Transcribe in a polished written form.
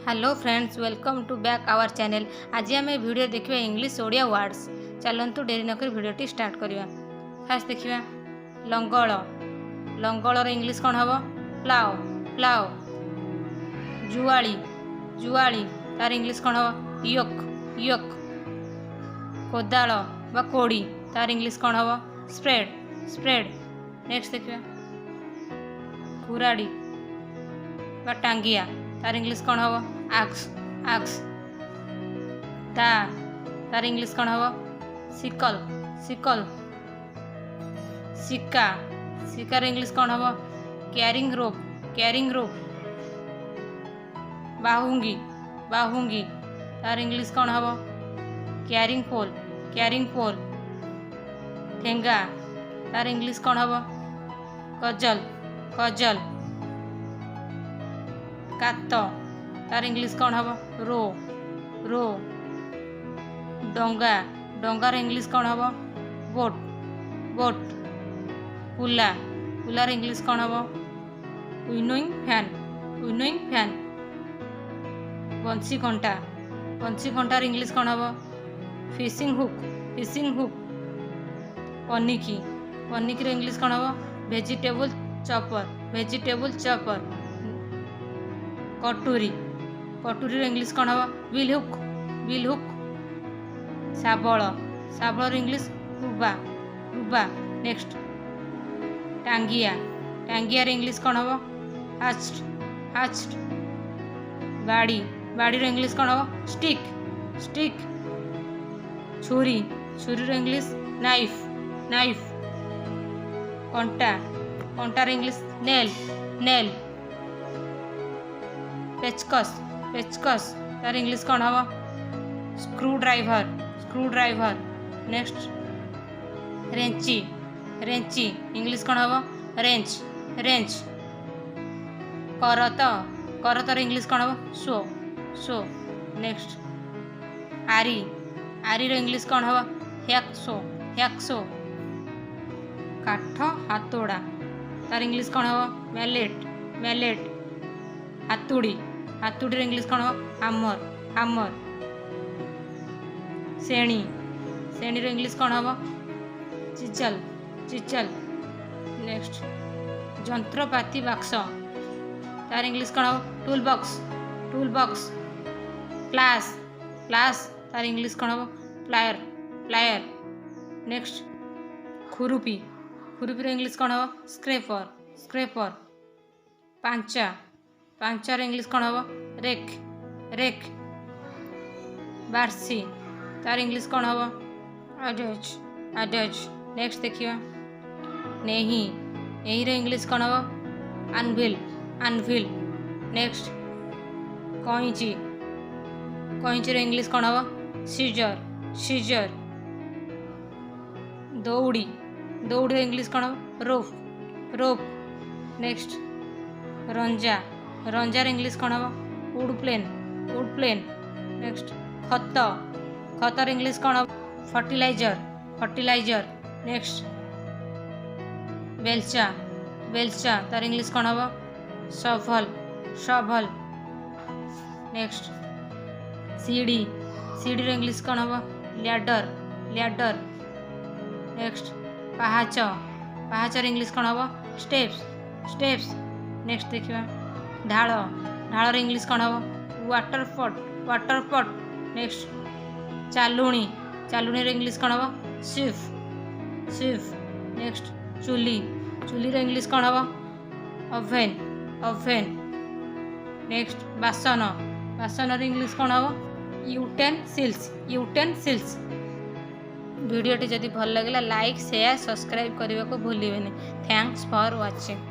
Hello friends, welcome to back our channel. आज आम video देखिए इंग्लिश ओडिया वर्ड्स। चलतु डेरी नक वीडियो स्टार्ट करवा। फास्ट देखिए लंगल। लंगलर इंग्लिश कौन हम? प्लाउ। प्लाउ। जुआली। जुआली तार इंग्लिश कौन हम? योक। योक। कोदाल बा कोड़ी तार इंग्लिश कौन हम? स्प्रेड। स्प्रेड। नेक्स्ट देखिए कुराड़ी बा टांगिया तार इंग्लिश कौन हम? आक्स। आक्स। तार इंग्लिश कौन हम? सिकल। सिकल। सिक्का। सिक्कार इंग्लिश कौन हम? कैरिंग रोप। कैरिंग रोप। बाहुंगी। बाहुंगी तार इंग्लिश कौन हम? कैरिंग पोल। कैरिंग पोल। ठेंगा तार इंग्लिश कौन हम? कजल। कजल। कात तार इंग्लिश कौन हम? रो। रो। डंगा। डंगार इंग्लिश कौन हम? बोट। बोट। पुला। पुलार इंग्लिश कौन हम? Winnowing fan. Winnowing fan. बंसी कंटा। बंसी कंटार इंग्लिश कौन हम? Fishing hook. Fishing hook. पनिकी। पनिकीर इंग्लिश कौन हम? Vegetable chopper. Vegetable chopper. कटोरी। कटोरी इंग्लिश कौन हम? Bill hook. Bill hook. शाबल। शाबलर इंग्लिश रुबा। रुबा। नेक्स्ट टांगिया। टांगियार इंग्लिश कौन हम? हास्ट। हास्ट। बाड़ी। बाड़ीर इंग्लिश कौन हम? स्टिक। स्टिक। छुरी। छुरीर English knife. Knife. कंटा। Kantar English nail. Nail. पेचकस। पेचकस तार इंग्लिश कौन हम? Screwdriver. Screwdriver. Next रेंची। रेंची इंग्लिश कौन हम? रेंच। रेंच। करत। करतर इंग्लिश कौन हम? सो। सो। नेक्स्ट आरी। आरीर इंग्लिश कौन हम? हैक्सो। हैक्सो। काठ हातोड़ा तार इंग्लिश कौन हम? मैलेट। मैलेट। हातुड़ी। हातुड़ीर इंग्लिश कौन हम? हामर। हामर। सेणी। सेणीर इंग्लिश कौन हम? चिचल। चिचल। नेक्स्ट जंत्रपाति बाक्स तार इंग्लिश कौन हम? Tool box. Tool box. प्लास। प्लास तार इंग्लिश कौन हम? प्लायर। प्लायर। नेक्स्ट खुरुपी। खुरुपीर इंग्लिश कौन हम? स्क्रेपर। स्क्रेपर। पांचा। पांचार इंग्लिश कौन हम? रेक। रेक। बार्सी तार इंग्लिश कौन हम? अडज। अडज। नेक्स्ट देखिए नेही। नेहीर इंग्लिश कौन हम? अनभिल। अनभिल। नेक्स्ट कईची। कईचीर इंग्लिश कौन हम? सीजर। सीजर। दौड़ी। दौड़ीर इंग्लिश कौन हम? रोप। रोप। नेक्स्ट रंजा। रंजार इंग्लिश कौन हम? Wood plane. Wood plane. Next खत। खतर इंग्लिश कौन हम? फर्टिलाइजर। फर्टिलाइजर। नेक्स्ट बेलचा। बेलचा तार इंग्लिश कौन हम? शवल। शवल। नेक्स्ट सीढ़ी। सीढ़ीर इंग्लिश कौन हम? लैडर। लैडर। नेक्स्ट पाहाच। पाहाचर इंग्लिश कौन हम? स्टेप्स। स्टेप्स। नेक्स्ट देखिए ढाल। ढालर इंग्लिश कौन हम? Water pot. Water pot. Next चालुणी। चालुणीर इंग्लिश कौन हम? सिफ। सिफ। नेक्स्ट चुली। चुलीर इंग्लिश कौन हम? ओभेन। ओभेन। नेक्स्ट बासन। बासनर इंग्लिश कौन हम? यूटेनसिल्स। यूटेनसिल्स। वीडियोटी जदि भल लगे लाइक शेयर सब्सक्राइब करने को भूलिए। Thanks for watching.